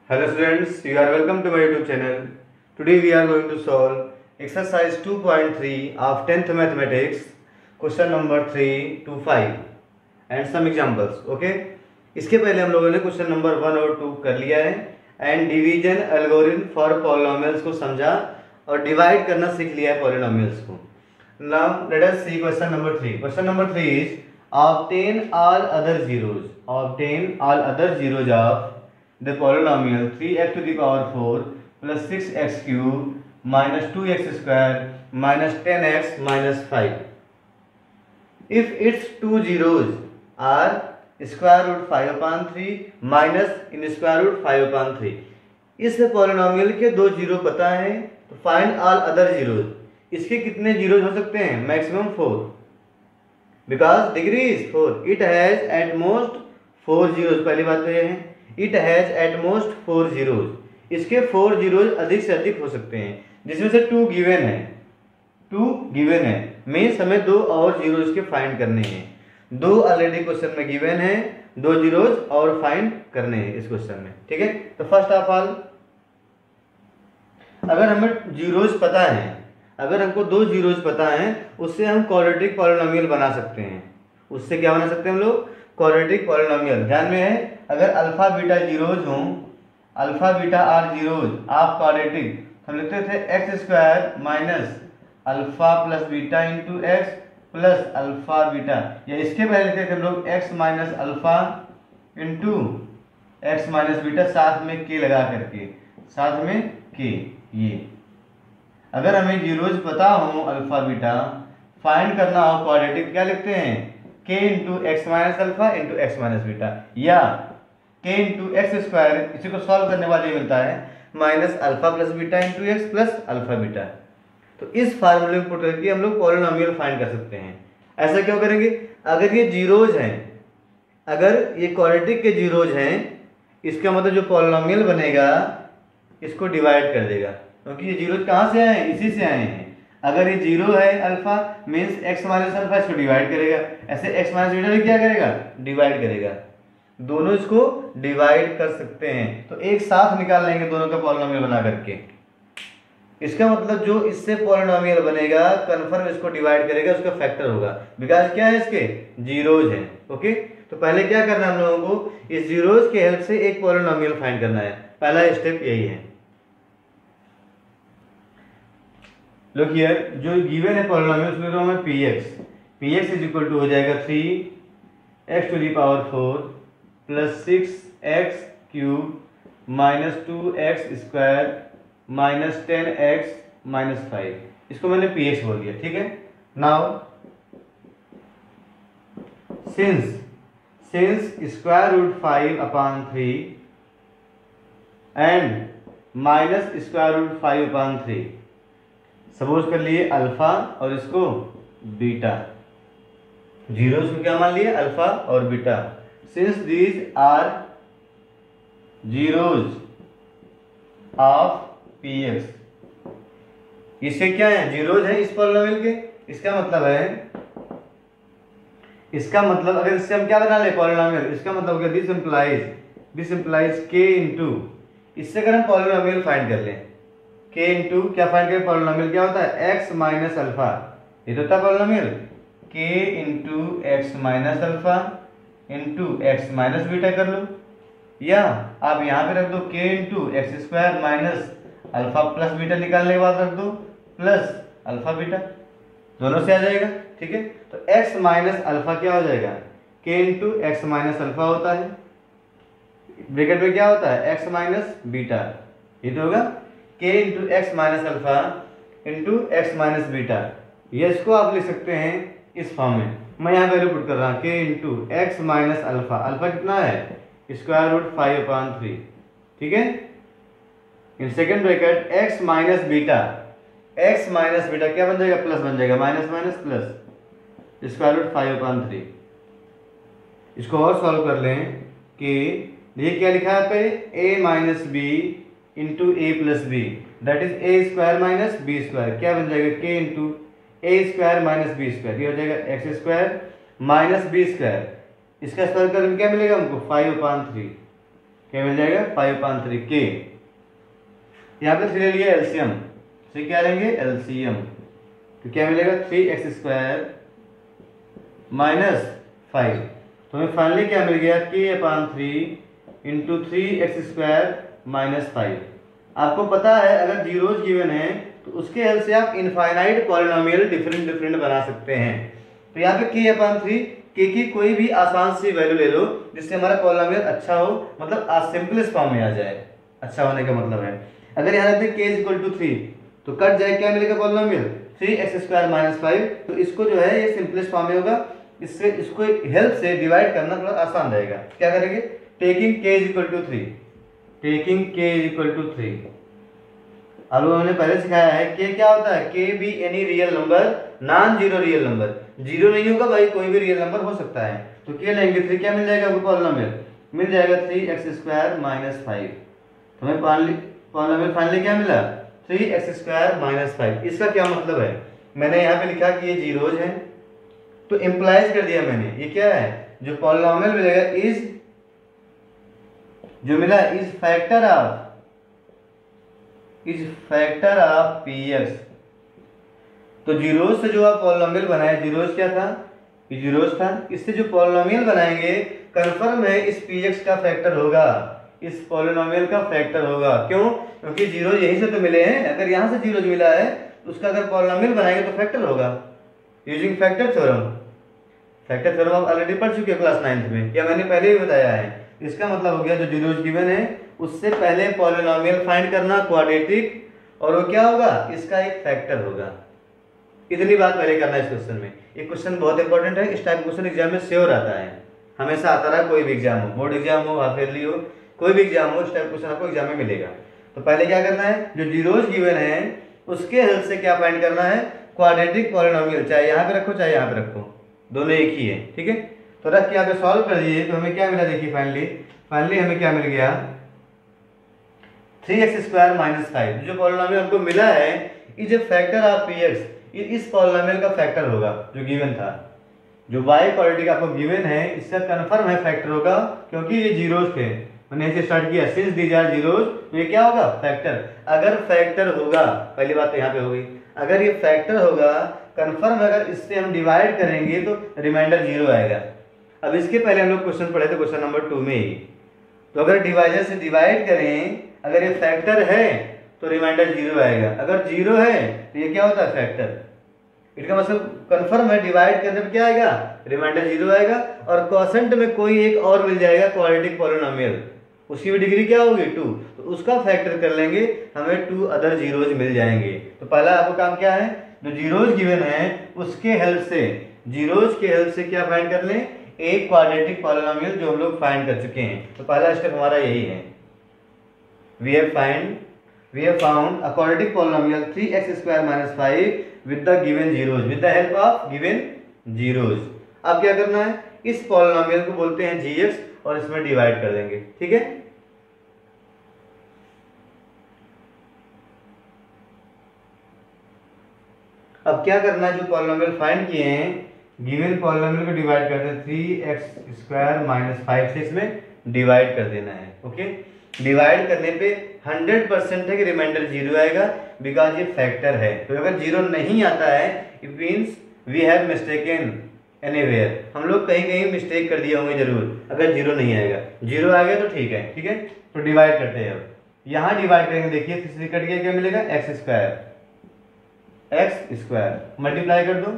Hello students, you are welcome to my YouTube channel. Today we are going to solve exercise 2.3 of 10th mathematics, question number 3 to 5 and some examples. Okay? इसके पहले हम लोगों ने question number 1 और 2 कर लिया है and division algorithm for polynomials को समझा और डिवाइड करना सीख लिया है पॉलिनोमियल्स को. Now let us see question number 3. Question number 3 is obtain all other zeros. Obtain all other zeros of the polynomial 3x to the power 4 plus 6x cube minus 2x square minus 10x minus 5. If its two zeros are square root 5 upon 3 minus in square root 5 upon 3. इस polynomial के दो zero पता है तो find all other zeros. इसके कितने zeros हो सकते हैं? Maximum 4 because degree is 4. It has at most 4 zeros. पहली बात तो ये है it has at most 4 zeros. इसके 4 जीरोज अधिक से अधिक हो सकते हैं जिसमें से 2 गिवन है. 2 गिवन है मीन्स हमें 2 और जीरोज के फाइंड करने हैं. 2 ऑलरेडी क्वेश्चन में गिवन है, 2 जीरोज और फाइंड करने हैं इस क्वेश्चन में. ठीक है, तो फर्स्ट ऑफ ऑल अगर हमें जीरोज पता है, अगर हमको 2 जीरोज पता है उससे हम क्वाड्रेटिक पॉलिनोमियल बना सकते हैं. उससे क्या बना सकते हैं हम लोग? Quadratic polynomial. ध्यान में है अगर अल्फा बीटा जीरोज हों, alpha beta are zeros of quadratic, हम लिखते थे x square minus alpha plus beta into x plus alpha beta, या इसके पहले लिखते थे हम लोग x minus alpha into x minus beta साथ में के लगा करके, साथ में के. ये अगर हमें जीरोज पता हो अल्फा बीटा, फाइंड करना हो क्वाड्रेटिक, क्या लिखते हैं? के into x minus alpha into x minus beta, या के इंटू एक्स स्क्वायर, इसी को सॉल्व करने वाले मिलता है minus alpha plus beta into x plus alpha beta. तो इस फार्मूले में पुट करके हम लोग पॉलिनोमियल फाइंड कर सकते हैं. ऐसा क्यों करेंगे? अगर ये जीरोज हैं, अगर ये क्वाड्रेटिक के जीरोज हैं, इसका मतलब जो पॉलिनोमियल बनेगा इसको डिवाइड कर देगा, क्योंकि ये जीरोज कहाँ से आए हैं? इसी से आए हैं. अगर ये जीरो है alpha means x minus alpha, इसको डिवाइड करेगा. ऐसे एक्स माइनस बीटा भी क्या करेगा? डिवाइड करेगा. दोनों इसको डिवाइड कर सकते हैं तो एक साथ निकाल लेंगे दोनों का पॉलिनोमियल बना करके. इसका मतलब जो इससे पॉलिनोमियल बनेगा कन्फर्म इसको डिवाइड करेगा, उसका फैक्टर होगा, बिकॉज क्या है इसके? जीरोज हैं. ओके, तो पहले क्या करना है हम लोगों को? इस जीरोज के हेल्प से एक पॉलिनोमियल फाइंड करना है. पहला स्टेप यही है. लुक हियर, जो गिवन है पॉलिनोमियल उसमें तो हमें px इज इक्वल टू हो जाएगा 3x to the power 4 plus 6x cube minus 2x square minus 10x minus 5. इसको मैंने px बोल दिया. ठीक है, now since square root 5 upon 3 and minus square root 5 upon 3, suppose कर लिए अल्फा और इसको बीटा, जीरोस को क्या मान लिए? अल्फा और beta. Since these are zeros of px, इससे क्या है? जीरोज है इस पॉलिनोमियल के. इसका मतलब अगर इससे हम क्या बना ले पॉलिनोमियल, इसका मतलब क्या? दिस इंप्लाइज k इंटू, इससे अगर हम पॉलिनोमियल फाइंड कर लें, k इंटू क्या फाइंड करें? पॉलिनोमियल क्या होता है? x माइनस अल्फा, ये तो होता है polynomial. k into x minus alpha into x minus beta कर लो, या आप यहाँ पे रख दो k into x square minus alpha plus beta, निकालने के बाद रख दो प्लस अल्फा बीटा, दोनों से आ जाएगा. ठीक है, तो x माइनस अल्फा क्या हो जाएगा? k into x minus alpha होता है, ब्रैकेट में क्या होता है? x माइनस बीटा, ये तो होगा k into x minus alpha into x minus beta. ये इसको आप लिख सकते हैं इस फॉर्म में. मैं यहाँ वैल्यू पुट कर रहा हूँ k into x minus alpha. Alpha कितना है? Square root 5 upon 3. ठीक है, in second bracket x minus beta, x minus beta क्या बन जाएगा? प्लस बन जाएगा, minus minus plus square root 5 upon 3. इसको और सॉल्व कर लें कि ये क्या लिखा है पे? a minus b into a plus b, that is a square minus b square. क्या बन जाएगा? k into a square minus b square, ये हो जाएगा x square minus b square. इसका स्क्वायर करके क्या मिलेगा हमको? 5 अपॉन 3. क्या मिल जाएगा 5/3 के। यहाँ पे 3 ले लिया एलसीएम, तो क्या लेंगे एलसीएम, तो क्या मिलेगा 3x² - 5। तो हमें फाइनली क्या मिल गया k/3 इंटू 3x² - 5। आपको पता है अगर जीरोज गिवन है तो उसके हेल्प से आप इनफाइनाइट पॉलिनोमियल डिफरेंट डिफरेंट बना सकते हैं। तो यहाँ पे k/3 के की कोई भी आसान सी वैल्यू ले लो जिससे हमारा पॉलिनोमियल अच्छा हो, मतलब सिंपलेस्ट फॉर्म में आ जाए। अच्छा होने का मतलब है अगर यहाँ रखते k = 3 तो कट जाए, क्या मिलेगा पॉलिनोमियल 3x² - 5। तो इसको जो है ये सिंपलेस्ट फॉर्म में होगा, इससे इसको हेल्प से डिवाइड करना थोड़ा आसान रहेगा। क्या करेंगे टेकिंग k = 3, टेकिंग k = 3। अब हमने पहले सिखाया है k क्या होता है, k भी any real number non zero real number, zero नहीं होगा भाई, कोई भी रियल नंबर हो सकता है। तो k लेंगे 3, क्या मिल जाएगा हमको पॉलिनोमियल मिल जाएगा 3x² - 5। तो हमें पॉलिनोमियल फाइनली क्या मिला 3x² - 5। इसका क्या मतलब है, मैंने यहाँ पे लिखा कि ये जीरोज हैं तो इम्प्लाइज कर दिया मैंने, ये क्या है जो पॉलिनोमियल मिलेगा इज, जो मिला इज फैक्टर ऑफ px। तो जीरोज से जो आप पॉलिनोमियल बनाए, जीरोज क्या था, ये जीरोज था, इससे जो पॉलिनोमियल बनाएंगे कंफर्म है इस px का फैक्टर होगा, इस पॉलिनोमियल का फैक्टर होगा। क्यों, क्योंकि जीरोज यहीं से तो मिले हैं, अगर यहाँ से जीरोज मिला है तो उसका अगर पॉलिनोमियल बनाएंगे तो फैक्टर होगा using factor theorem. Factor theorem आप ऑलरेडी पढ़ चुके हैं क्लास 9th में, या मैंने पहले ही बताया है। इसका मतलब हो गया जो जीरोज गिवन है उससे पहले पॉलिनोमियल फाइंड करना क्वाड्रेटिक, और वो क्या होगा इसका एक फैक्टर होगा। इतनी बात पहले करना है इस क्वेश्चन में। ये क्वेश्चन बहुत इंपॉर्टेंट है, इस टाइप क्वेश्चन एग्जाम में श्योर आता है, हमेशा आता रहा, कोई भी एग्जाम हो, बोर्ड एग्जाम हो, हाफ ईयरली हो, कोई भी एग्जाम हो, इस टाइप क्वेश्चन आपको एग्जाम में मिलेगा। तो पहले क्या करना है, जो जीरोज गिवन है उसके हेल्प से क्या फाइंड करना है क्वाड्रेटिक पॉलिनोमियल, चाहे यहाँ पे रखो चाहे यहाँ पे रखो, दोनों एक ही है, ठीक है। तो रख के यहाँ पे सॉल्व कर दिए तो हमें क्या मिला, देखिए फाइनली हमें क्या मिल गया 3x² - 5। जो पॉलिनोमियल हमको मिला है is a factor of px, ये इस पॉलिनोमियल का फैक्टर होगा जो गिवन था, जो y क्वाड्रेटिक आपको गिवन है इसका कंफर्म है फैक्टर होगा, क्योंकि ये जीरोज थे, मैंने ऐसे स्टार्ट किया सिंस दीज आर जीरोज, तो ये क्या होगा फैक्टर। अगर फैक्टर होगा, पहली बात तो यहाँ पे हो गई, अगर ये फैक्टर होगा कंफर्म, अगर इससे हम डिवाइड करेंगे तो रिमाइंडर जीरो आएगा। अब इसके पहले हम लोग क्वेश्चन पढ़े थे क्वेश्चन नंबर 2 में ही, तो अगर डिवाइडर से डिवाइड करें, अगर ये फैक्टर है तो रिमाइंडर जीरो आएगा, अगर जीरो है तो ये क्या होता है फैक्टर। इसका मतलब कंफर्म है डिवाइड करने पर क्या आएगा रिमाइंडर जीरो आएगा, और क्वोशेंट में कोई एक और मिल जाएगा क्वाड्रेटिक पॉलिनोमियल, उसकी भी डिग्री क्या होगी 2, तो उसका फैक्टर कर लेंगे, हमें 2 अदर जीरोज मिल जाएंगे। तो पहला आपको काम क्या है, जो जीरोज गिवन है उसके हेल्प से, जीरोज के हेल्प से क्या फाइंड कर लें एक क्वाड्रेटिक पॉलिनोमियल जो हम लोग फाइंड कर चुके हैं। तो पहला स्टेप हमारा यही है, we have found a quadratic polynomial 3x² - 5 with the given zeros, with the help of given zeros। अब क्या करना है, इस पॉलिनोमियल को बोलते हैं gx और इसमें डिवाइड कर देंगे, ठीक है। अब क्या करना है, जो पॉलिनोमियल फाइंड किए हैं गिवन पॉलिनोमियल को डिवाइड कर दें 3x² - 5 से इसमें डिवाइड कर देना है, ओके। डिवाइड करने पे 100% है कि रिमाइंडर जीरो आएगा, बिकॉज ये फैक्टर है। तो अगर जीरो नहीं आता है it means we have mistaken anywhere, हम लोग कहीं कहीं मिस्टेक कर दिए होंगे जरूर, अगर जीरो नहीं आएगा, जीरो आ गया तो ठीक है, ठीक है। तो डिवाइड करते हैं, अब यहाँ डिवाइड करेंगे, देखिए तीसरी कट गया, क्या मिलेगा x² मल्टीप्लाई कर दो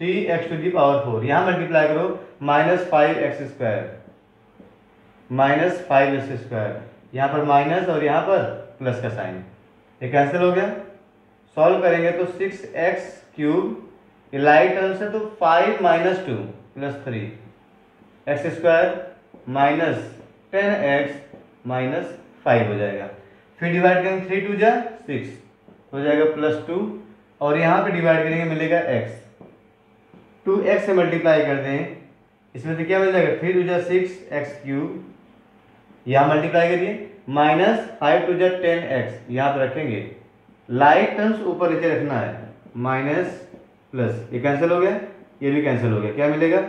3x⁴, यहाँ मल्टीप्लाई करो -5x² -5x², यहाँ पर माइनस और यहाँ पर प्लस का साइन, ये कैंसिल हो गया। सॉल्व करेंगे तो 6x³ ये लाइट टर्म्स है तो 5 - 2 + 3 x² -10x - 5 हो जाएगा। फिर डिवाइड करेंगे 3 × 2 = 6 हो जाएगा +2, और यहाँ पे डिवाइड करेंगे मिलेगा x, 2x से मल्टीप्लाई कर दें, इसमें तो क्या मिल जाएगा 3 × 2 = 6x³, यहाँ मल्टीप्लाई करिए -5 × 2 = 10x, यहाँ पर रखेंगे, लाइट टर्म्स ऊपर नीचे रखना है, माइनस प्लस, ये कैंसिल हो गया, ये भी कैंसिल हो गया, क्या मिलेगा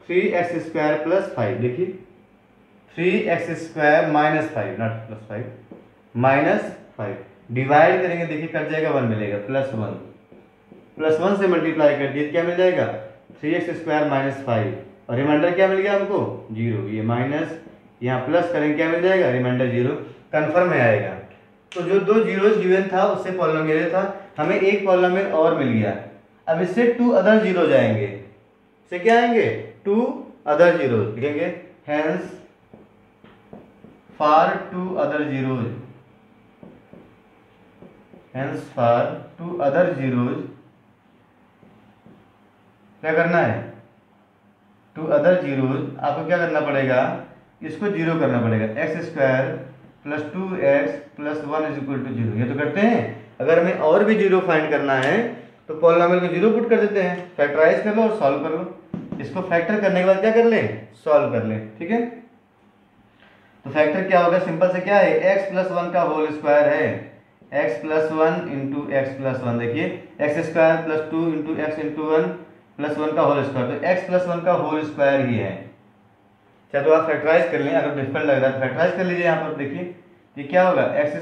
3x² + 5, देखिए 3x² -5 नॉट +5 -5 डिवाइड करेंगे, देखिए कट जाएगा 1 मिलेगा, +1 से मल्टीप्लाई कर दिए क्या मिल जाएगा 3x² -5 और रिमाइंडर क्या मिल गया हमको 0। ये माइनस यहाँ प्लस करेंगे क्या मिल जाएगा रिमाइंडर 0, कन्फर्म में आएगा। तो जो दो जीरोज गिवन था उससे पॉलिनोमियल था, हमें एक पॉलिनोमियल और मिल गया। अब इससे 2 अदर जीरो जाएंगे, इससे क्या आएंगे 2 अदर जीरो लिखेंगे, hence for 2 other zeros, hence for 2 other zeros क्या करना है 2 अदर जीरोज आपको क्या करना पड़ेगा, इसको जीरो करना पड़ेगा, x² + 2x + 1 = 0। ये तो करते हैं। अगर हमें और भी जीरो फाइंड करना है तो पॉलिनोमियल को जीरो पुट कर देते हैं, फैक्टराइज कर लो और सॉल्व कर लो। इसको फैक्टर करने के बाद क्या कर लें सॉल्व कर लें, ठीक है। तो फैक्टर क्या होगा, सिंपल से क्या है x + 1 का होल स्क्वायर है, x + 1 × x + 1, देखिए x² + 2 × x × 1 + 1 का होल स्क्वायर, तो x + 1 का होल स्क्वायर ही है। चाहे तो आप फैक्टराइज कर लें, अगर डिफिकल्ट लग रहा है तो फैक्टराइज कर लीजिए। यहाँ पर देखिए ये क्या होगा x²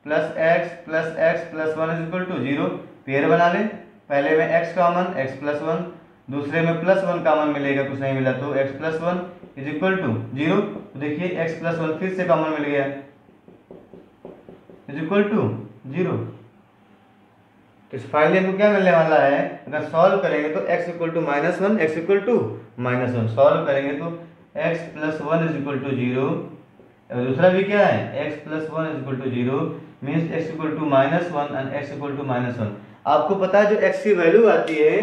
+ x + x + 1 = 0, पेयर बना लें, पहले में x कॉमन x + 1, दूसरे में +1 कॉमन मिलेगा, कुछ नहीं मिला तो x + 1 = 0। तो देखिए x + 1 फिर से कॉमन मिल गया = 0। तो फाइनली हमको क्या मिलने वाला है, अगर सॉल्व करेंगे तो x = -1 x = -1, सॉल्व करेंगे तो x + 1 = 0, और दूसरा भी क्या है x + 1 = 0 means x = -1 and x = -1। आपको पता है जो x की वैल्यू आती है,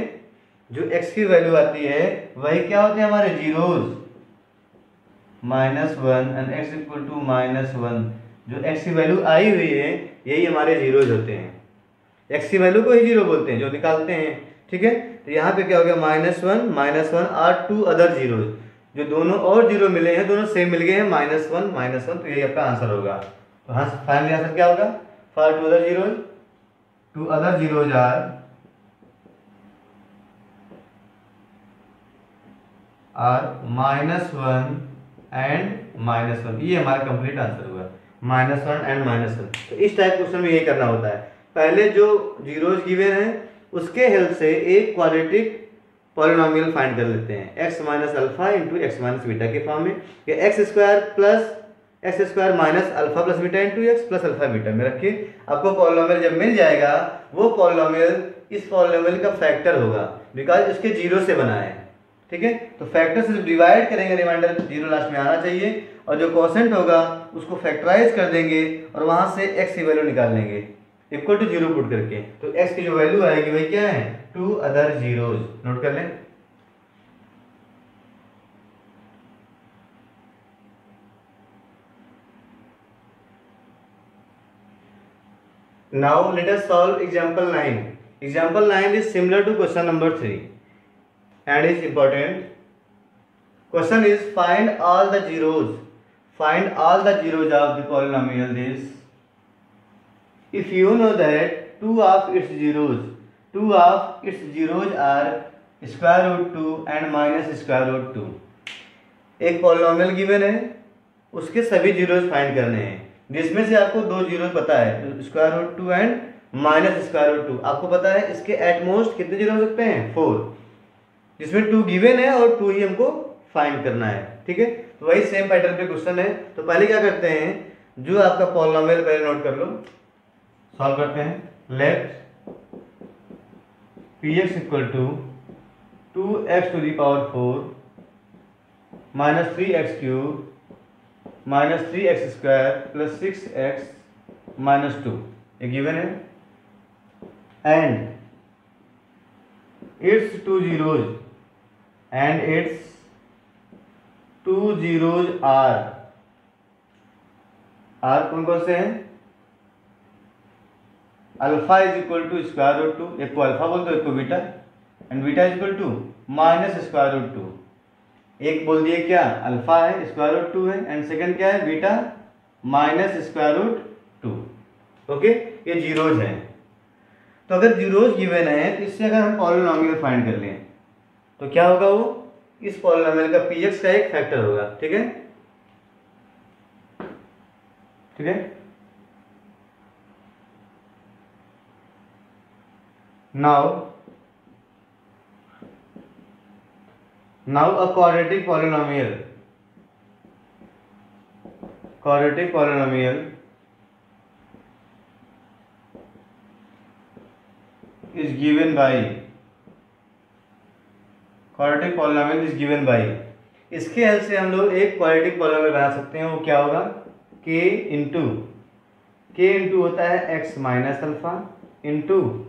जो x की वैल्यू आती है वही क्या होते हैं हमारे जीरोज, -1 एंड x = -1, जो x की वैल्यू आई हुई है यही हमारे जीरोज होते हैं, x की वैल्यू को ही जीरो बोलते हैं जो निकालते हैं, ठीक है। तो यहाँ पे क्या हो गया -1 और 2 अदर जीरोज, जो दोनों और जीरो मिले हैं दोनों सेम मिल गए हैं -1, तो यही आपका आंसर होगा। तो हाँ फाइनली आंसर क्या होगा, for 2 other zeros, 2 other zeros are -1 and -1, ये हमारा कंप्लीट आंसर हुआ, -1 एंड -1। तो इस टाइप क्वेश्चन में यही करना होता है, पहले जो जीरोज गिवन है उसके हेल्प से एक क्वाड्रेटिक पॉलिनोमियल फाइंड कर लेते हैं, x - अल्फा × x - बीटा के फॉर्म में, या x² + x² - alpha + beta × x + alpha beta में रखिए। आपको पॉलिनोमियल जब मिल जाएगा वो पॉलिनोमियल इस पॉलिनोमियल का फैक्टर होगा, बिकॉज इसके जीरो से बना है, ठीक है। तो फैक्टर से डिवाइड करेंगे, रिमाइंडर जीरो लास्ट में आना चाहिए, और जो कोसेंट होगा उसको फैक्टराइज कर देंगे और वहां से x की वैल्यू निकाल लेंगे = 0 पुट करके। तो x की जो वैल्यू आएगी वही क्या है 2 अदर जीरोज, नोट कर लें। Now let us solve example 9. Example 9 is similar to question number 3 and is important. Question is find all the zeros. Find all the zeros of the polynomial this. If you know that two of its zeros are √2 and -√2, एक polynomial given है उसके सभी zeros find करने हैं, जिसमें से आपको दो जीरो पता है √2 एंड -√2। आपको पता है इसके एटमोस्ट कितने जीरो हो सकते हैं 4, जिसमें 2 गिवन है और 2 ही हमको फाइंड करना है, ठीक है। तो वही सेम पैटर्न पे क्वेश्चन है। तो पहले क्या करते हैं, जो आपका पॉलिनोमियल पहले नोट कर लो, सॉल्व करते हैं। Late px = 2x⁴ - 3x³ - 3x² + 6x - 2 ये गिवन है, and its two zeros are कौन कौन से हैं, अल्फा = एक को अल्फा बोल दो एक को बीटा, एंड बीटा -√2, एक बोल दिए क्या अल्फा है √2 है, एंड सेकंड क्या है बीटा -√2, ओके। ये जीरोज हैं। तो अगर जीरोज गिवन है तो इससे अगर हम पॉलिनोमियल फाइंड कर लें तो क्या होगा, वो इस पॉलिनोमियल का px का एक फैक्टर होगा, ठीक है। ठीक है। Now a quadratic polynomial is given by इसके हेल्प से हम लोग एक क्वाड्रेटिक पॉलिनोमियल बना सकते हैं। वो क्या होगा, k इंटू होता है x minus alpha into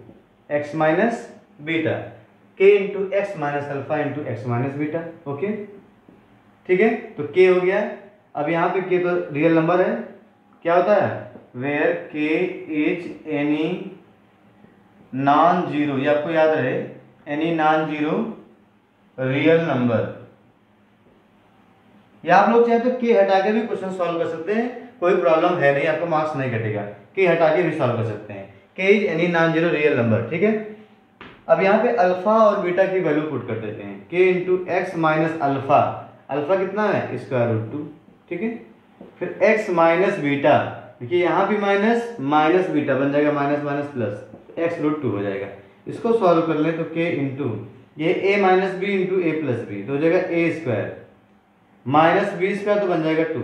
x minus beta, k into x minus alpha into x minus beta. Okay ठीक है, तो k हो गया। अब यहाँ पे k तो रियल नंबर है, क्या होता है, where k is any non zero, ये आपको याद रहे, any non zero real number. या आप लोग चाहे तो k हटा के भी क्वेश्चन सॉल्व कर सकते हैं, कोई प्रॉब्लम है नहीं, आपको मार्क्स नहीं कटेगा, k हटा के भी सॉल्व कर सकते हैं। k is any non zero real number, ठीक है। अब यहाँ पे अल्फा और बीटा की वैल्यू पुट कर देते हैं, k into x minus alpha, alpha कितना है, स्क्वायर रूट 2, ठीक है। फिर x माइनस बीटा, देखिए यहाँ भी माइनस माइनस बीटा बन जाएगा, minus minus plus, x root 2 हो जाएगा। इसको सॉल्व कर लें तो k इंटू ये a minus b into a plus b, तो हो जाएगा a square minus b square, तो बन जाएगा 2,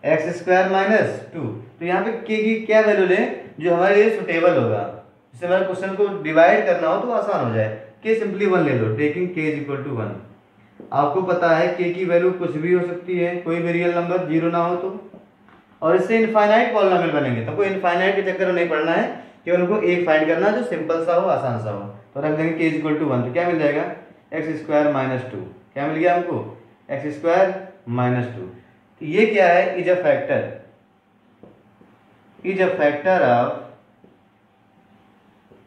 एक्स स्क्वायर माइनस 2। तो यहाँ पे k की क्या वैल्यू लें जो हमारे लिए सुटेबल होगा, जैसे हमारे क्वेश्चन को डिवाइड करना हो तो आसान हो जाए। k सिंपली 1 ले लो, taking k is equal to 1। आपको पता है k की वैल्यू कुछ भी हो सकती है, कोई भी रियल नंबर जीरो ना हो तो, और इससे इनफाइनाइट पॉलिनोमियल बनेंगे। तो कोई इनफाइनाइट के चक्कर में नहीं पड़ना है, केवल उनको एक फाइंड करना है जो सिंपल सा हो, आसान सा हो। तो रख देंगे k इज इक्वल टू 1, तो क्या मिल जाएगा, एक्स स्क्वायर माइनस 2, क्या मिल गया हमको, एक्स स्क्वायर माइनस 2। तो ये क्या है, इज अ फैक्टर ऑफ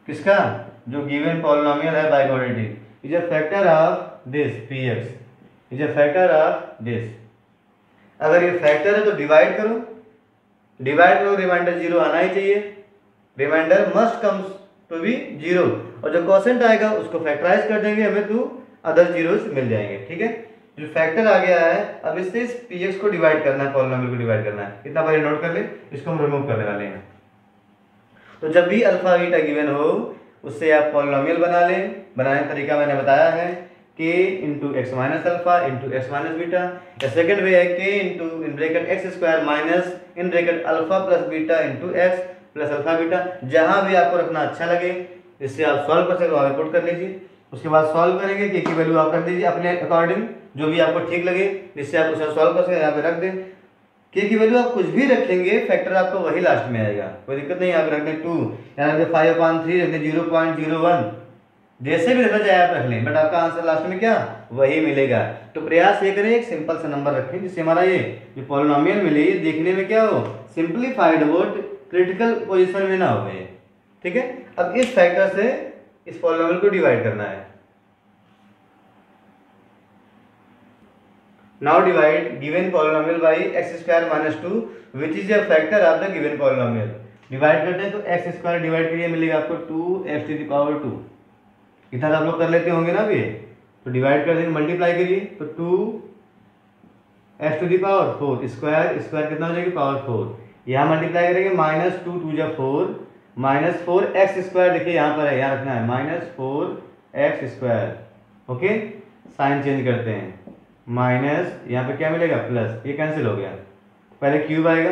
किसका, जो गिवन पॉलिनोमियल है by quadratic, is a factor of this px, is a factor of this. अगर ये फैक्टर है तो डिवाइड करो, रिमाइंडर जीरो आना ही चाहिए, reminder must comes to be zero, और जो क्वोशिएंट आएगा उसको फैक्टराइज कर देंगे, हमें टू अदर जीरोस मिल जाएंगे, ठीक है। जो फैक्टर आ गया है, अब इससे इस px को डिवाइड करना है, पॉलिनोमियल को डिवाइड करना है, इतना बार नोट कर ले, इसको हम रिमूव करने वाले हैं। तो जब भी अल्फा बीटा गिवन हो उससे आप पॉलिनोमियल बना लें। बनाने का तरीका मैंने बताया है, k into x minus alpha into x minus beta, या सेकेंड वे है k into in bracket x square minus in bracket alpha plus beta into x plus alpha beta. जहां भी आपको रखना अच्छा लगे, इससे आप सॉल्व कर सकते हो, पुट कर लीजिए। उसके बाद सॉल्व करेंगे, k की वैल्यू आप रख दीजिए अपने अकॉर्डिंग, जो भी आपको ठीक लगे, जिससे आप उसे सॉल्व कर सकें, यहाँ पे रख दें। k की वैल्यू आप कुछ भी रखेंगे, फैक्टर आपको वही लास्ट में आएगा, कोई दिक्कत नहीं। आप रख दें 2, यहाँ रख दें 5/3, रख दें 0.01, जैसे भी रखना चाहे आप रख लें, बट आपका आंसर लास्ट में क्या वही मिलेगा। तो प्रयास ये करें एक सिंपल सा नंबर रखें, जिससे हमारा ये जो पॉलिनोमियल मिले ये देखने में क्या हो, सिंपलीफाइड हो, क्रिटिकल पोजीशन में ना हो, ठीक है। अब इस फैक्टर से इस पॉलिनोमियल को डिवाइड करना है। Now divide given polynomial by x square minus 2 which is a factor of the given polynomial। Divide करते हैं तो x स्क्वायर डिवाइड करिए, मिलेगा आपको 2x टू द पावर 2। इतना आप लोग कर लेते होंगे ना अभी, तो डिवाइड कर देंगे, मल्टीप्लाई करिए तो 2x to the power 4, square square कितना हो जाएगा, पावर 4। यहाँ मल्टीप्लाई करेंगे, माइनस 2 2 जा 4, माइनस 4x स्क्वायर, देखिए यहाँ पर है, यहाँ रखना है minus 4x square. Okay, sign change करते हैं, माइनस यहाँ पे क्या मिलेगा, प्लस, ये कैंसिल हो गया, पहले क्यूब आएगा,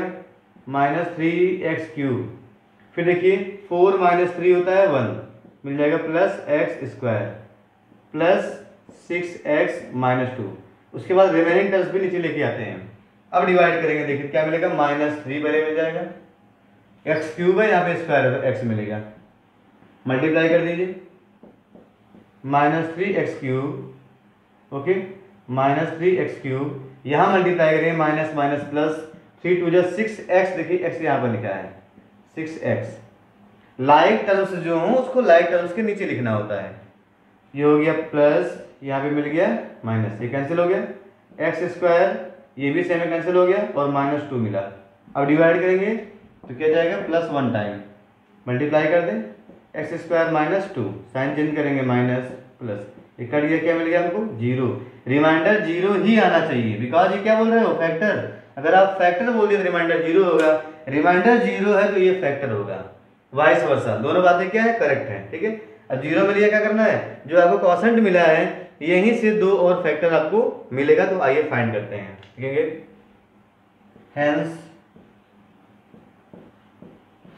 माइनस 3x क्यूब, फिर देखिए 4 माइनस 3 होता है 1, मिल जाएगा plus x square plus 6x minus 2। उसके बाद रिमेनिंग टर्म्स भी नीचे लेके आते हैं। अब डिवाइड करेंगे, देखिए क्या मिलेगा, माइनस 3 पहले मिल जाएगा, x क्यूब है, यहाँ पे स्क्वायर है तो x मिलेगा, मल्टीप्लाई कर दीजिए, minus 3x cube, okay, minus 3x cube, यहाँ मल्टीप्लाई करेंगे, माइनस माइनस प्लस, 3 2 जा 6x, देखिए x यहाँ पर लिखा है 6x। लाइक टर्म्स जो हो उसको लाइक टर्म्स के नीचे लिखना होता है। ये हो गया प्लस, यहाँ पे मिल गया माइनस, ये कैंसिल हो गया, एक्स स्क्वायर ये भी सेम कैंसिल हो गया, और माइनस 2 मिला। अब डिवाइड करेंगे तो क्या जाएगा, प्लस 1 टाइम, मल्टीप्लाई कर दें, x square minus 2, sign change करेंगे, माइनस प्लस, ये कट गया, क्या मिल गया हमको, जीरो। रिमाइंडर जीरो ही आना चाहिए, बिकॉज ये क्या बोल रहे हो, फैक्टर, अगर आप फैक्टर बोल दिए तो रिमाइंडर 0 होगा, रिमाइंडर 0 है तो ये फैक्टर होगा, वाइस वर्सा, दोनों बातें क्या है, करेक्ट है। ठीक है, अब 0 में लिया क्या करना है, जो आपको कॉसेंट मिला है यहीं से 2 और फैक्टर आपको मिलेगा, तो आइए फाइंड करते हैं। ठीक है, hence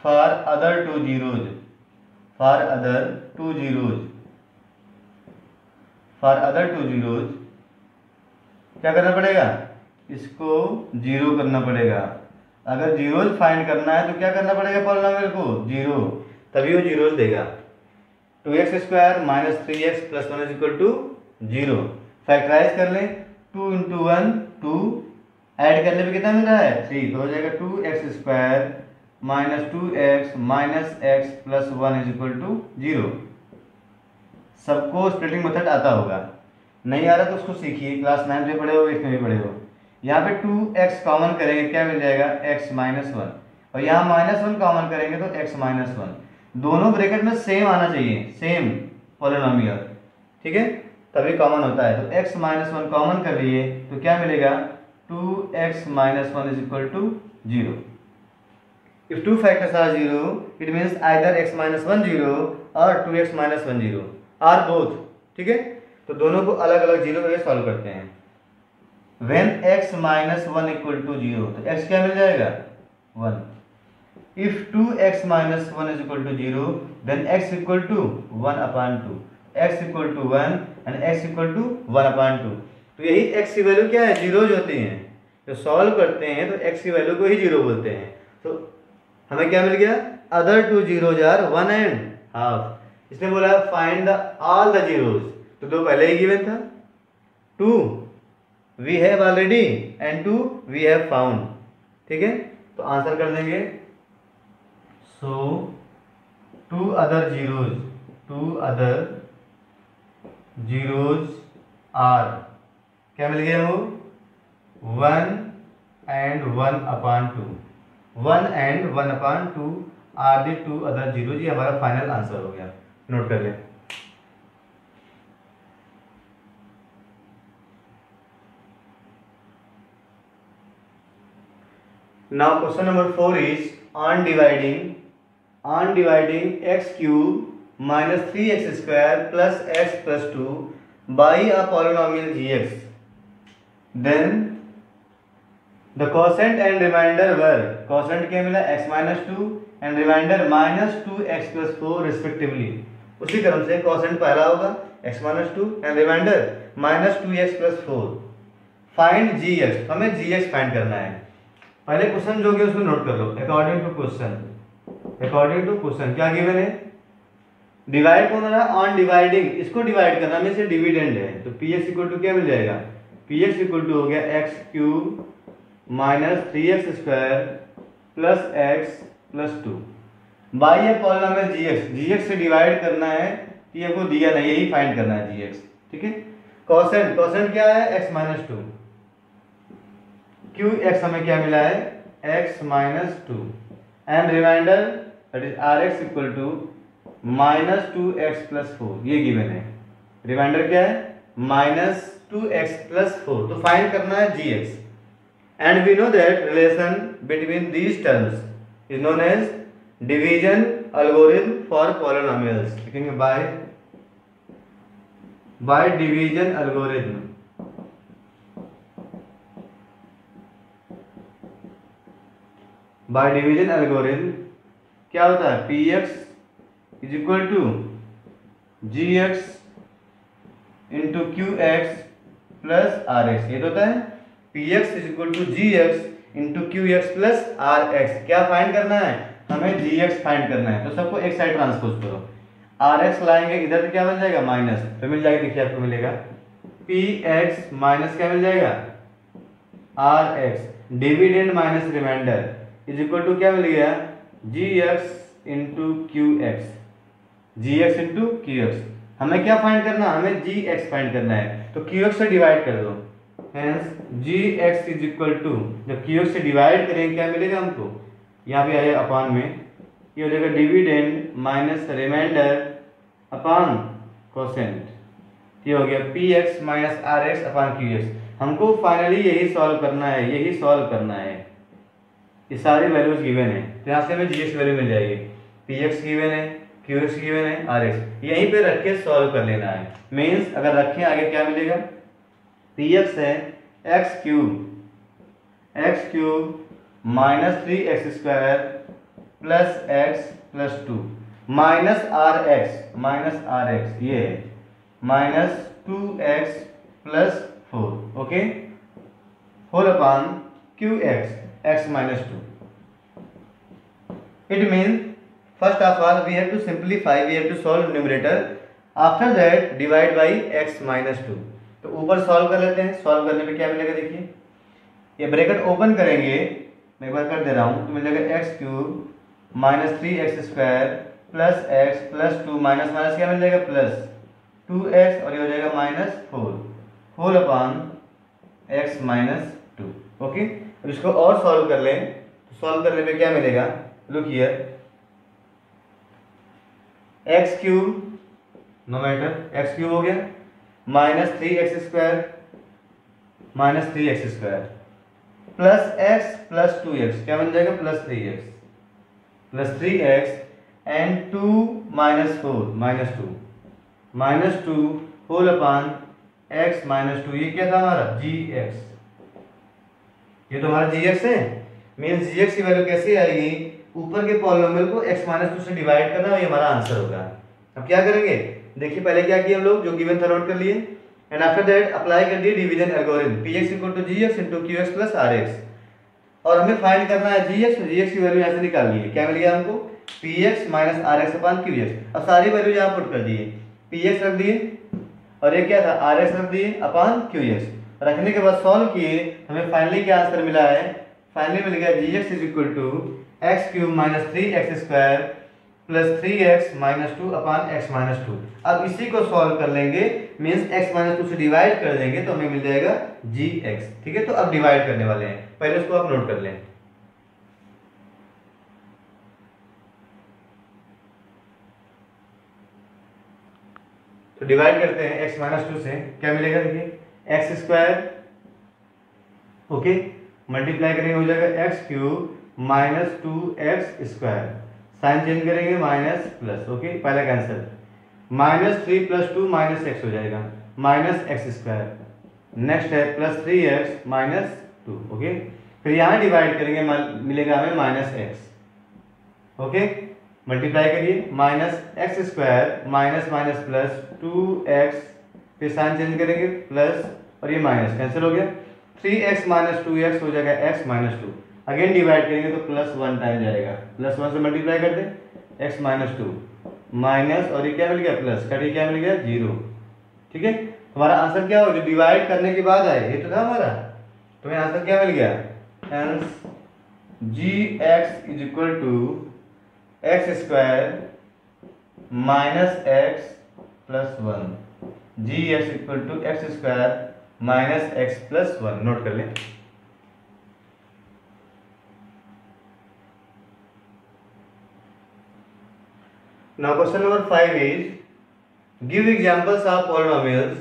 for other two zeros, for other two zeros, for other two zeros क्या करना पड़ेगा, इसको 0 करना पड़ेगा। अगर जीरोज फाइंड करना है तो क्या करना पड़ेगा पॉलिनोमियल को, 0, तभी वो जीरोज देगा। 2x² minus 3x plus 1 is equal to 0। Factorise कर लें, 2 इंटू 1 2, ऐड करने पे कितना मिल रहा है 3, तो हो जाएगा 2x² minus 2x minus x plus 1 is equal to 0। सबको स्प्लिटिंग मेथड आता होगा, नहीं आ रहा तो उसको सीखिए, क्लास 9 में पढ़े हो, 8 में भी पढ़े हो। यहाँ पे 2x कॉमन करेंगे क्या मिल जाएगा x माइनस 1, और यहाँ -1 कॉमन करेंगे तो x माइनस 1, दोनों ब्रैकेट में सेम आना चाहिए, सेम पॉलिनोमियल। ठीक है, तभी कॉमन होता है। तो x माइनस 1 कॉमन कर लिए तो क्या मिलेगा 2x minus 1 is equal to 0। If two factors are 0, it means either x minus 1 0 or 2x minus 1 0 or both। ठीक है, तो दोनों को अलग अलग 0 करके सॉल्व करते हैं। When x minus 1 equal to 0, तो x क्या मिल जाएगा 1। If 2x minus 1 is equal to 0, then x equal to 1 upon 2, x equal to 1 and x equal to 1 upon 2। तो यही x की वैल्यू क्या है, जीरोज होती हैं। जो सॉल्व करते हैं तो x की वैल्यू को ही 0 बोलते हैं। तो हमें क्या मिल गया, other two zeros are 1 and half. इसने बोला find the all the zeros, तो 2 पहले ही गिवन था, 2 we have already and 2 we have found. ठीक है, तो आंसर कर देंगे, so 2 other zeros, 2 other zeros are क्या मिल गया वो 1 and 1 upon 2, 1 and 1 upon 2 are the 2 other zeros. ये हमारा फाइनल आंसर हो गया, नोट कर लें। Now question number 4 is on dividing x cube minus 3x square plus x plus 2 by a polynomial gx, then the quotient and remainder were, quotient क्या मिला x minus 2 and remainder minus 2x plus 4 respectively। उसी क्रम से quotient पहला होगा x minus 2 and remainder minus 2x plus 4। find gx, हमें gx find करना है। पहले क्वेश्चन जो है उसको नोट कर लो, अकॉर्डिंग टू क्वेश्चन क्या गिवन है, डिवाइड कौन हो रहा है ऑन डिवाइडिंग, इसको डिवाइड करना में से डिविडेंड है, तो px इक्वल टू क्या मिल जाएगा, px इक्वल टू हो गया x cube minus 3x square plus x plus 2 by है पॉलिनोमियल gx, gx से डिवाइड करना है, कि आपको दिया नहीं, यही फाइंड करना है gx। ठीक है, कोसेंट क्या है x माइनस 2, क्यू एक्स हमें क्या मिला है x minus 2 and reminder that is r x equal to minus 2x plus 4, ये गिवन है। रिमाइंडर क्या है माइनस 2x प्लस 4, तो फाइंड करना है gx and we know that relation between these terms is known as division algorithm for polynomials. लिखेंगे by division algorithm, by division algorithm क्या होता है px is equal to gx into q x plus r x, ये तो होता है px is equal to gx into q x plus r x. क्या find करना है हमें gx फाइंड करना है, तो सबको एक साइड ट्रांसपोज करो, आर एक्स लाएंगे इधर तो क्या बन जाएगा माइनस, तो मिल जाएगा, देखिए आपको मिलेगा px माइनस क्या मिल जाएगा r x, dividend minus reminder is equal to क्या मिल गया gx into q x, gx into q x. हमें क्या फाइंड करना, हमें gx फाइंड करना है, तो qx से डिवाइड कर दो, hence gx is equal to, जब qx से डिवाइड करेंगे क्या मिलेगा हमको, यहाँ पे आया अपॉन में, ये हो जाएगा dividend minus reminder upon quotient, ये हो गया px minus r x upon q x. हमको फाइनली यही सॉल्व करना है, यही सॉल्व करना है। ये सारी वैल्यूज गिवन है, तो यहाँ से हमें जी एक्स वैल्यू मिल जाएगी। पी एक्स गिवन है, क्यू एक्स गिवन है, आर एक्स, यहीं पे रख के सॉल्व कर लेना है। मीन्स अगर रखें आगे क्या मिलेगा, पी एक्स है x cube minus 3x² plus x plus 2 minus r x ये है minus 2x plus 4, okay, whole upon q x minus 2। It mean first of all we have to simplify, we have to solve numerator, after that divide by x minus 2। तो ऊपर solve कर लेते हैं। Solve करने पे क्या मिलेगा, देखिए ये ब्रैकेट ओपन करेंगे, मैं एक बार कर दे रहा हूँ, तो मिलेगा x cube minus 3x² plus x plus 2 minus minus क्या मिल जाएगा प्लस 2x और ये हो जाएगा minus 4 whole upon x minus 2, okay. अब इसको और सॉल्व कर लें, तो सॉल्व करने पे क्या मिलेगा, look here, x cube no matter x cube हो गया minus 3x² plus x plus 2x क्या बन जाएगा plus 3x and 2 minus 4 minus 2 whole upon x minus 2, ये क्या था हमारा gx, ये तो हमारा gx है। मीन्स gx की वैल्यू कैसे आएगी, ऊपर के पॉलिनोमियल को x माइनस 2 से डिवाइड करना, ये हमारा आंसर होगा। अब क्या करेंगे, देखिए पहले क्या किया हम लोग, जो गिवन था नोट कर लिए, एंड आफ्टर दैट अप्लाई कर दिए division algorithm, px equal to gx into qx plus rx, और हमें फाइंड करना है gx, तो gx की वैल्यू यहाँ से निकाल ली, क्या मिल गया हमको px minus rx upon qx। अब सारी वैल्यू यहाँ पुट कर दिए, px रख दिए और ये क्या था rx रख दिए अपॉन qx, रखने के बाद सॉल्व किए, हमें फाइनली क्या आंसर मिला है, फाइनली मिल गया gx is equal to x cube minus 3x² plus 3x minus 2 upon x minus 2। अब इसी को सॉल्व कर लेंगे, मीन्स x माइनस 2 से डिवाइड कर देंगे तो हमें मिल जाएगा gx, ठीक है। तो अब डिवाइड करने वाले हैं, पहले उसको आप नोट कर लें। तो डिवाइड करते हैं x माइनस 2 से, क्या मिलेगा देखिए x², ओके, मल्टीप्लाई करेंगे हो जाएगा x cube minus 2x², sign change करेंगे माइनस प्लस, ओके, पहला cancel, minus 3 plus 2 minus x हो जाएगा माइनस x², नेक्स्ट है प्लस 3x माइनस 2, ओके, फिर यहाँ डिवाइड करेंगे मिलेगा हमें माइनस x, ओके, मल्टीप्लाई करिए minus x² minus minus plus 2x, फिर साइन चेंज करेंगे प्लस और ये माइनस कैंसिल हो गया, 3x माइनस 2x हो जाएगा x माइनस 2, अगेन डिवाइड करेंगे तो प्लस 1 टाइम जाएगा, प्लस 1 से मल्टीप्लाई कर दें x माइनस 2 माइनस और ये क्या मिल गया प्लस, कट क्या मिल गया 0, ठीक है। हमारा आंसर क्या हो, जो डिवाइड करने के बाद आए ये तो था हमारा, तो हमें आंसर क्या मिल गया, hence gx is equal to x² minus x plus 1, gx equal to x² minus x plus 1, note कर लें। Now question number 5 is give examples of polynomials.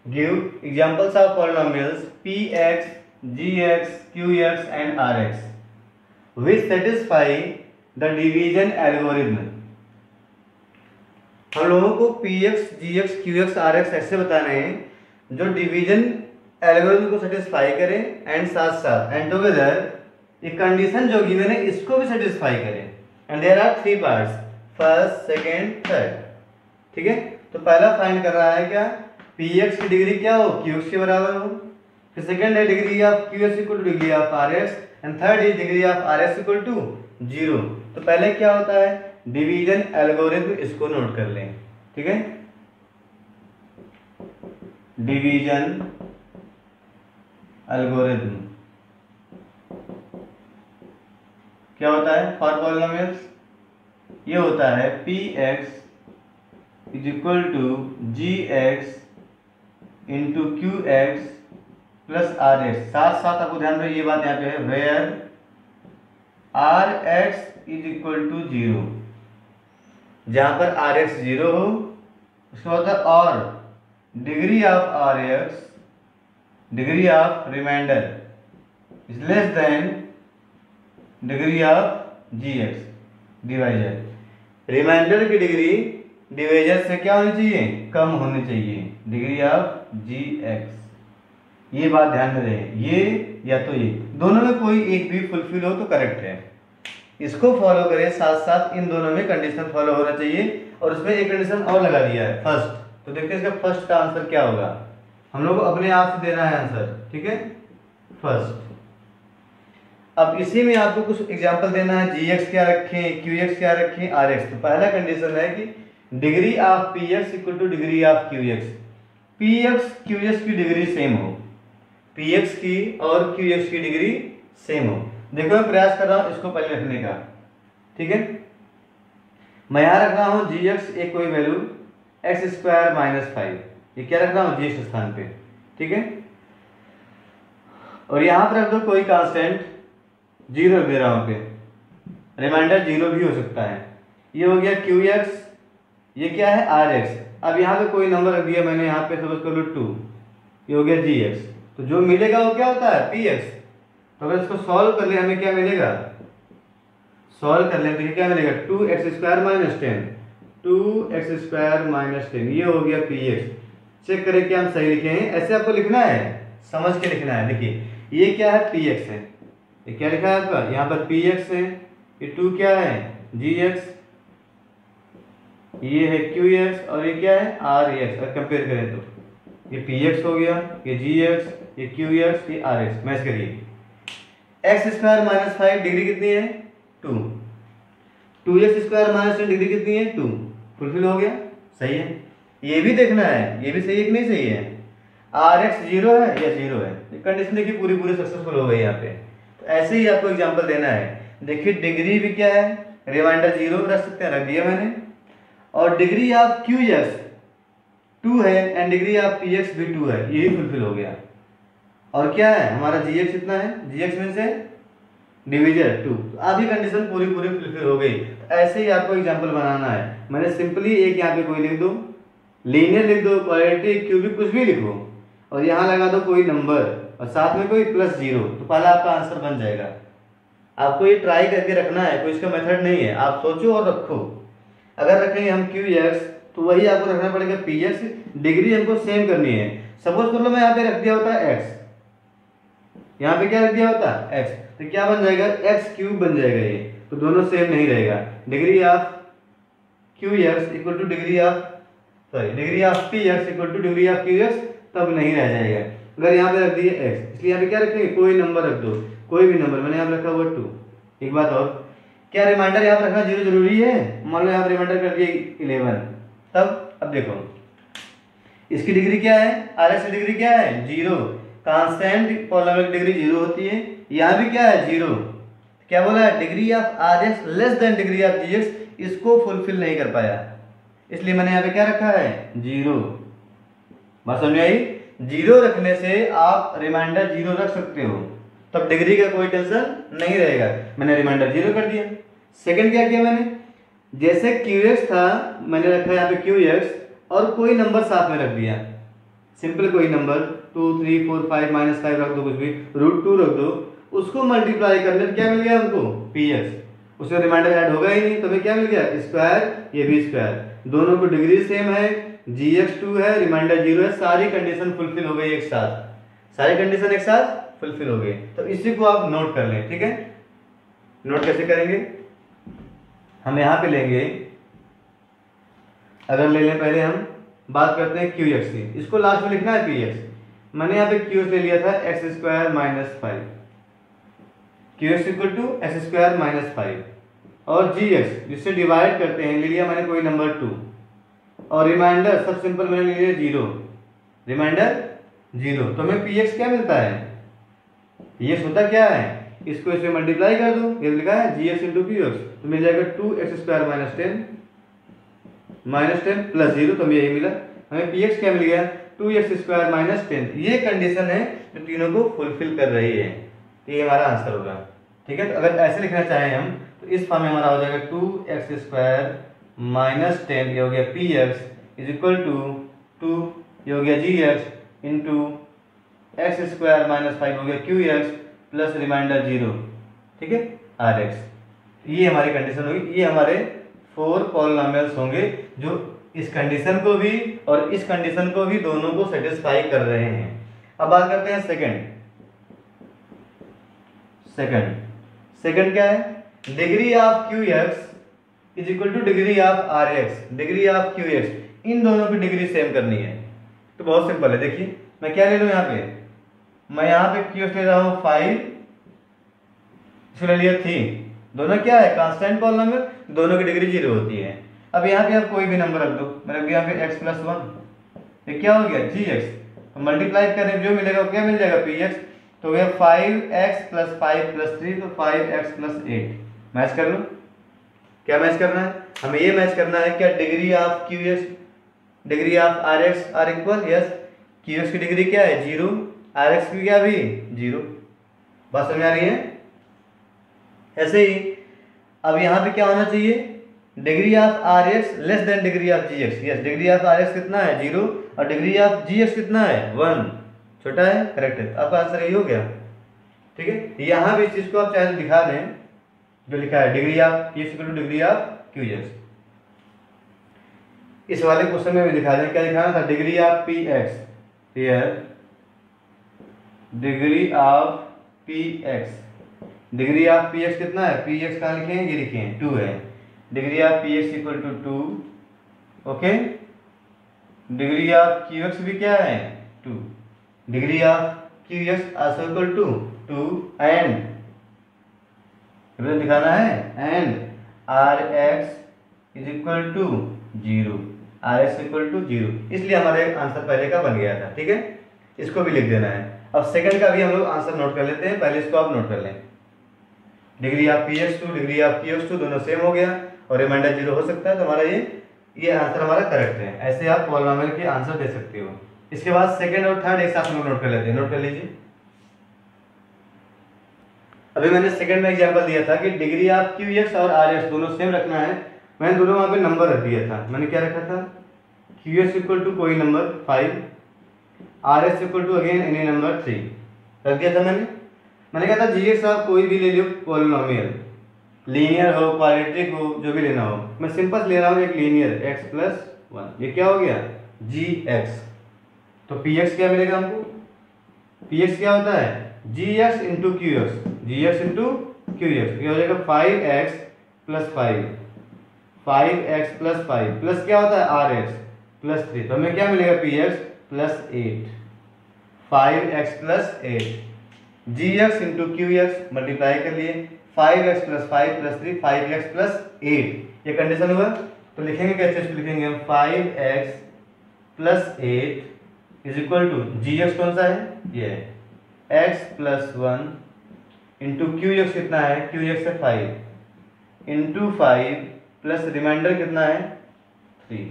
Give examples of polynomials px, gx, qx and rx which satisfy the division algorithm. हम लोगों को px, gx, qx, rx ऐसे बताने हैं जो division algorithm को सेटिस्फाई करें एंड साथ साथ एंड टुगेदर एक कंडीशन जो गिवन है इसको भी सेटिस्फाई करें, and there are 3 parts, first second third, ठीक है। तो पहला फाइंड कर रहा है क्या, px की डिग्री क्या हो qx के बराबर हो, फिर सेकेंड है degree of qx equal to degree of rx, and third is degree of rx equal to 0। तो पहले क्या होता है डिवीजन एल्गोरिथम, इसको नोट कर लें, ठीक है। डिवीजन एल्गोरिथम क्या होता है फॉर पॉलिनोमियल्स, ये होता है px is equal to gx into qx plus rx, साथ साथ आपको ध्यान रहे ये बात यहाँ पे है, where rx is equal to 0, जहां पर rx 0 हो उसका होता है, और degree of rx degree of remainder is less than degree of g x divisor. Remainder की डिग्री डिवाइजर से क्या होनी चाहिए, कम होनी चाहिए, डिग्री ऑफ जी एक्स। ये बात ध्यान में रहे, ये या तो ये दोनों में कोई एक भी फुलफिल हो तो करेक्ट है। इसको फॉलो करें, साथ साथ इन दोनों में कंडीशन फॉलो होना चाहिए। और उसमें एक कंडीशन और लगा दिया है फर्स्ट, तो देखते हैं इसका फर्स्ट का आंसर क्या होगा। हम लोग को अपने आप से देना है आंसर, ठीक है, फर्स्ट। अब इसी में आपको कुछ एग्जांपल देना है, जी एक्स क्या रखें, क्यू एक्स क्या रखें, आर एक्स। तो पहला कंडीशन है कि degree of p x equal to degree of q x. P x q x की डिग्री सेम हो, पी एक्स की और क्यू एक्स की डिग्री सेम हो। देखो मैं प्रयास कर रहा हूं इसको पहले रखने का, ठीक है। मैं यहां रख रहा हूं जी एक्स एक कोई वैल्यू एक्स स्क्वायर माइनस 5, ये क्या रख रहा हूं जी एक्स स्थान पे, ठीक है। और यहां पर रख दो कोई कांस्टेंट, जीरो रख दे रहा हूं पे, रिमाइंडर जीरो भी हो सकता है। ये हो गया क्यू एक्स, ये क्या है आर एक्स। अब यहाँ पे कोई नंबर रख दिया मैंने, यहाँ पे सपोज कर लो 2, ये हो गया जी एक्स। तो जो मिलेगा वो क्या होता है, पी एक्स। तो अगर इसको सॉल्व कर ले हमें क्या मिलेगा, सॉल्व कर ले तो क्या मिलेगा, 2x square minus 10, 2x square minus 10, ये हो गया पी एक्स। चेक करें क्या हम सही लिखे हैं, ऐसे आपको लिखना है, समझ के लिखना है। देखिए ये क्या है, पी एक्स है, ये क्या लिखा है आपका, यहाँ पर पी एक्स है, ये 2 क्या है जी एक्स, ये है क्यू एक्स, और ये क्या है आर एक्स। अगर कंपेयर करें तो ये पी एक्स हो गया, ये जी एक्स, ये क्यू एक्स, ये आर एक्स। मैच करिए, एक्स स्क्वायर माइनस 5 डिग्री कितनी है 2, 2x स्क्वायर माइनस 10 डिग्री कितनी है 2, फुलफिल हो गया, सही है। ये भी देखना है, ये भी सही है कि नहीं सही है, आर एक्स जीरो है या जीरो है। कंडीशन देखिए पूरी पूरी सक्सेसफुल हो गई यहाँ पे। तो ऐसे ही आपको एग्जांपल देना है। देखिए डिग्री भी क्या है, रिमाइंडर जीरो रख सकते हैं, रख दिया मैंने। और डिग्री ऑफ क्यू एक्स 2 है and degree of p x भी 2 है, ये भी फुलफिल हो गया। और क्या है हमारा जी एक्स कितना है, जी एक्स में से डिविजन 2, तो आधी कंडीशन पूरी पूरी फुलफिल हो गई। ऐसे ही आपको एग्जांपल बनाना है। मैंने सिंपली एक यहाँ पे कोई लिख दो, लीनियर लिख दो, क्वाड्रेटिक, क्यूबिक, कुछ भी लिखो, और यहाँ लगा दो कोई नंबर और साथ में कोई +0, तो पहला आपका आंसर बन जाएगा। आपको ये ट्राई करके रखना है, कोई इसका मेथड नहीं है, आप सोचो और रखो। अगर रखेंगे हम क्यू एक्स तो वही आपको रखना पड़ेगा पी एक्स, डिग्री हमको सेम करनी है। सपोज कर लो मैं यहाँ पे रख दिया होता है एक्स, यहाँ पे क्या रख दिया होता है एक्स, तो क्या बन जाएगा एक्स क्यूब बन जाएगा ये, तो दोनों सेम नहीं रहेगा। Degree of q x equal to degree of degree of p x equal to degree of q x, तब नहीं रह जाएगा। अगर यहाँ पे रख दिए एक्स, इसलिए यहाँ पे क्या रखेंगे कोई नंबर रख दो, कोई भी नंबर, मैंने यहाँ पे रखा हुआ 2। एक बात और, क्या रिमाइंडर यहाँ पे रखना जीरो जरूरी है, मान लो यहाँ पे रिमाइंडर कर दिए 11, तब अब देखो इसकी डिग्री क्या है, आर एक्स की डिग्री क्या है जीरो, कांस्टेंट पॉलिनोमियल की डिग्री जीरो होती है, यहाँ भी क्या है जीरो। क्या बोला है, degree of r x less than degree of g x, इसको फुलफिल नहीं कर पाया, इसलिए मैंने यहाँ पे क्या रखा है जीरो। बात समझ में आई, जीरो रखने से आप रिमाइंडर जीरो रख सकते हो, तब डिग्री का कोई टेंशन नहीं रहेगा। मैंने रिमाइंडर जीरो कर दिया। सेकंड क्या किया मैंने, जैसे क्यू एक्स था मैंने रखा यहाँ पे क्यू एक्स और कोई नंबर साथ में रख दिया, सिंपल कोई नंबर 2 3 4 5 -5 रख दो, कुछ भी √2 रख दो, उसको मल्टीप्लाई करने क्या मिल गया हमको पी एक्स, उसमें रिमाइंडर ऐड होगा ही नहीं, तो हमें क्या मिल गया स्क्वायर, ये भी स्क्वायर, दोनों को डिग्री सेम है, जी एक्स 2 है, रिमाइंडर जीरो है, सारी कंडीशन फुलफिल हो गई एक साथ, सारी कंडीशन एक साथ फुलफिल हो गई। तो इसी को आप नोट कर लें, ठीक है। नोट कैसे करेंगे, हम यहाँ पे लेंगे, अगर ले लें पहले हम बात करते हैं क्यू एक्स की, इसको लास्ट में लिखना है पी एक्स। मैंने यहाँ पे क्यू एक्स ले लिया था x square -5, q x equal to x square -5, और जी एक्स जिससे डिवाइड करते हैं ले लिया मैंने कोई नंबर 2, और रिमाइंडर सब सिंपल मैंने ले लिया जीरो, रिमाइंडर जीरो। तो हमें पी एक्स क्या मिलता है, पी एक्स होता क्या है, इसको इसमें मल्टीप्लाई कर दो, ये लिखा है जी एक्स इंटू पी एक्स, तो मिल जाएगा 2x स्क्वायर -10 प्लस जीरो, तो हमें यही मिला। हमें पी एक्स क्या मिल गया 2x स्क्वायर -10। ये कंडीशन है जो तीनों को फुलफिल कर रही है, तो ये हमारा आंसर होगा, ठीक है। तो अगर ऐसे लिखना चाहें हम तो इस फॉर्म में हमारा हो जाएगा 2x स्क्वायर -10, ये हो गया p x is equal to 2, ये हो गया g x into x square minus 5 हो गया क्यू एक्स प्लस रिमाइंडर 0, ठीक है, आर एक्स। ये हमारी कंडीशन होगी। ये हमारे 4 पॉलिनॉमियल्स होंगे जो इस कंडीशन को भी और इस कंडीशन को भी दोनों को सेटिस्फाई कर रहे हैं। अब बात करते हैं सेकंड क्या है, degree of q x is equal to degree of r x. Degree of q x, इन दोनों की डिग्री सेम करनी है। तो बहुत सिंपल है, देखिए मैं क्या ले लूँ यहाँ पे, मैं यहाँ पे क्यू एक्स ले रहा हूँ 5, इसको ले लिया 3, दोनों क्या है कांस्टेंट पॉलिनॉमियल, दोनों की डिग्री 0 होती है। अब यहाँ पे आप कोई भी नंबर रख दो, मैं रख दिया यहाँ पे x प्लस 1, ये क्या हो गया जी एक्स, मल्टीप्लाई करें जो मिलेगा क्या मिल जाएगा पी एक्स, तो यह 5x प्लस 5 प्लस 3, तो 5x प्लस 8। मैच कर लो, क्या मैच करना है हमें, ये मैच करना है क्या, degree of q x degree of r x r equal, yes q x की डिग्री क्या है 0, आर एक्स की क्या भी 0। बात समझ आ रही है। ऐसे ही अब यहाँ पे क्या होना चाहिए, degree of r x less than degree of g x, yes degree of r x कितना है 0 और डिग्री ऑफ जी एक्स कितना है 1, छोटा है, करेक्ट है, आपका आंसर यही हो गया, ठीक है। यहाँ भी इस चीज को आप चाहे दिखा दें जो लिखा है degree of p x equal to degree of q x, इस वाले क्वेश्चन में भी दिखा दें, क्या दिखाना था, degree of p x, here degree of p x, degree of p x कितना है, पी एक्स कहाँ लिखे हैं, ये लिखे हैं 2 है, degree of p x equal to 2, okay, degree of q x भी क्या है 2, degree of q x also equal to 2 and दिखाना है and r x is equal to 0, r x equal to 0, इसलिए हमारे आंसर पहले का बन गया था, ठीक है, इसको भी लिख देना है। अब सेकंड का भी हम लोग आंसर नोट कर लेते हैं, पहले इसको आप नोट कर लें, degree of p x 2 degree of q x 2 दोनों सेम हो गया और रिमाइंडर 0 हो सकता है, तो हमारा ये आंसर हमारा करेक्ट है। ऐसे आप पॉलिनॉमियल के आंसर दे सकते हो। इसके बाद सेकंड और थर्ड एक साथ हम लोग नोट कर लेते हैं, नोट कर लीजिए। अभी मैंने सेकंड में एग्जांपल दिया था कि डिग्री ऑफ क्यू एक्स और आर एक्स दोनों सेम रखना है, मैंने दोनों वहाँ पे नंबर रख दिया था। मैंने क्या रखा था, क्यू एक्स इक्वल टू कोई number 5, r x equal to again any number 3 रख दिया था मैंने कहा था जी एक्स आप कोई भी ले लो पॉलिनॉमियल, लीनियर हो क्वाड्रेटिक हो जो भी लेना हो, मैं सिंपल ले रहा हूँ एक लीनियर x प्लस 1, ये क्या हो गया जी एक्स, तो पी एक्स क्या मिलेगा हमको, पी एक्स क्या होता है जी x into q x, g x into q x, क्या हो जाएगा 5x plus 5, 5x plus 5 plus क्या होता है आर एक्स प्लस 3, तो हमें क्या मिलेगा p x plus 8, 5x plus 8, g x into q x multiply कर लिए 5x plus 5 plus 3 5x plus 8, ये कंडीशन हुआ। तो लिखेंगे कैसे, इसको लिखेंगे हम 5x plus 8 is equal to g x कौन सा है ये है x plus 1 into q x कितना है, क्यू एक्स है 5 इंटू 5 प्लस रिमाइंडर कितना है 3,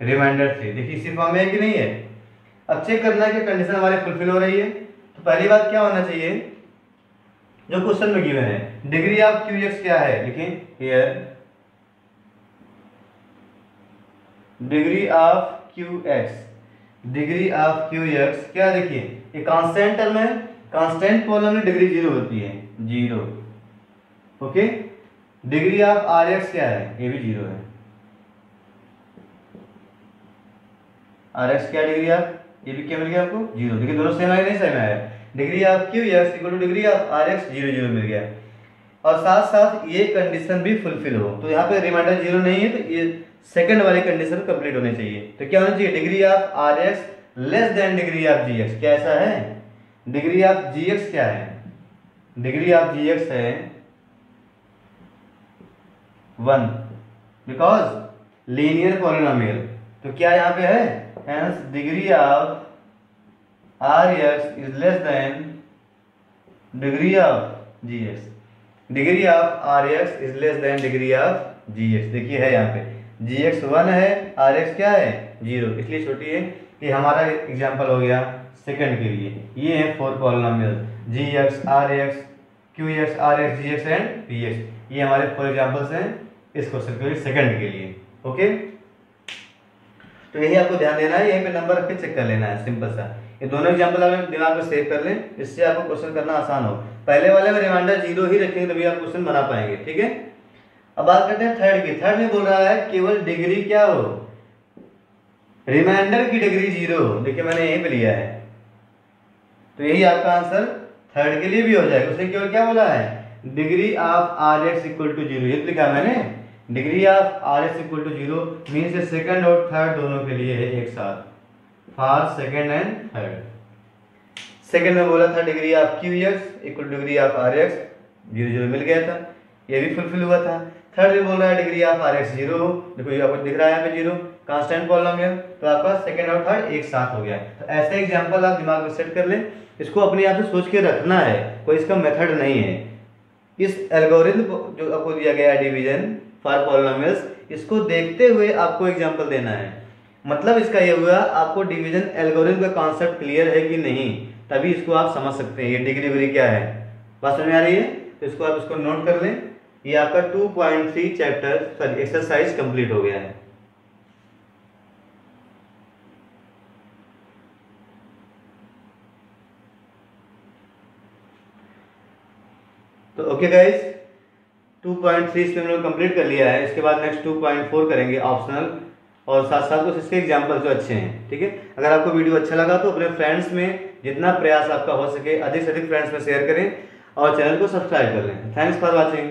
रिमाइंडर 3, देखिए इसी फॉर्म में है कि नहीं है। अब चेक करना है कि कंडीशन हमारी फुलफिल हो रही है। तो पहली बात क्या होना चाहिए, जो क्वेश्चन में गिवन है डिग्री ऑफ क्यू एक्स क्या है, लिखें here degree of q x, degree of q x क्या, देखिए ये कांस्टेंट टर्म है, कांस्टेंट कॉलम में डिग्री 0 होती है 0, okay, degree of r x क्या है, ये भी 0 है, आर एक्स क्या डिग्री ऑफ, ये भी क्या मिल गया आपको 0, देखिए दोनों सेम है नहीं सेम है, degree of q x equal to degree of r x 0 0 मिल गया, और साथ साथ ये कंडीशन भी फुलफिल हो, तो यहाँ पे रिमाइंडर 0 नहीं है, तो ये सेकंड वाली कंडीशन कंप्लीट होनी चाहिए। तो क्या होना चाहिए, degree of r x less than degree of g x, क्या ऐसा है, डिग्री ऑफ जी एक्स क्या है, डिग्री ऑफ जी एक्स है 1 बिकॉज लीनियर पॉलिनोमियल, तो क्या यहाँ पे है, hence degree of r x is less than degree of g x, degree of r x is less than degree of g x, देखिए है यहाँ पे जी एक्स 1 है, आर एक्स क्या है 0, इसलिए छोटी है। ये हमारा एग्जाम्पल हो गया सेकंड के लिए। ये है 4 polynomial g x r x q x r x g x and p x, ये हमारे 4 एग्जाम्पल्स हैं इस क्वेश्चन के लिए सेकंड के लिए, ओके। तो यही आपको ध्यान देना है, यहीं पे नंबर रख के चेक कर लेना है, सिंपल सा। ये दोनों एग्जाम्पल आप दिमाग में सेव कर लें, इससे आपको क्वेश्चन करना आसान हो। पहले वाले में रिमाइंडर 0 ही रखेंगे तभी आप क्वेश्चन बना पाएंगे, ठीक है। अब बात करते हैं थर्ड की। थर्ड में बोल रहा है केवल डिग्री क्या हो, रिमाइंडर की डिग्री 0 हो। देखिए मैंने यहीं पे लिया है, तो यही आपका आंसर थर्ड के लिए भी हो जाएगा। उसने केवल क्या बोला है, degree of r x equal to 0, ये लिखा मैंने, degree of r x equal to 0 means second और थर्ड दोनों के लिए है एक साथ, for second and third. Second में बोला था degree of q x equal to degree of r x, 0 0 मिल गया था, ये भी फुलफिल हुआ था। थर्ड में बोल रहा है डिग्री ऑफ आर एक्स 0 हो, देखो ये आपको दिख रहा है यहाँ पे 0 कांस्टेंट पॉलिनोमियल, तो आपका सेकंड और थर्ड एक साथ हो गया। तो ऐसे एग्जांपल आप दिमाग में सेट कर लें, इसको अपने आप से सोच के रखना है, कोई इसका मेथड नहीं है। इस एल्गोरिथम जो आपको दिया गया है डिवीजन फॉर पॉलिनोमियल्स, इसको देखते हुए आपको एग्जांपल देना है। मतलब इसका ये हुआ आपको डिवीजन एल्गोरिथम का कॉन्सेप्ट क्लियर है कि नहीं, तभी इसको आप समझ सकते हैं ये डिग्री विग्री क्या है। बात समझ में आ रही है? तो इसको आप इसको नोट कर लें, ये आपका 2.3 चैप्टर सॉरी एक्सरसाइज कंप्लीट हो गया है। तो ओके गाइस, 2.3 इसमें हम लोग कंप्लीट कर लिया है। इसके बाद नेक्स्ट 2.4 करेंगे ऑप्शनल, और साथ साथ कुछ इसके एग्जाम्पल जो अच्छे हैं, ठीक है। अगर आपको वीडियो अच्छा लगा तो अपने फ्रेंड्स में जितना प्रयास आपका हो सके अधिक से अधिक फ्रेंड्स में शेयर करें और चैनल को सब्सक्राइब कर लें। Thanks for watching.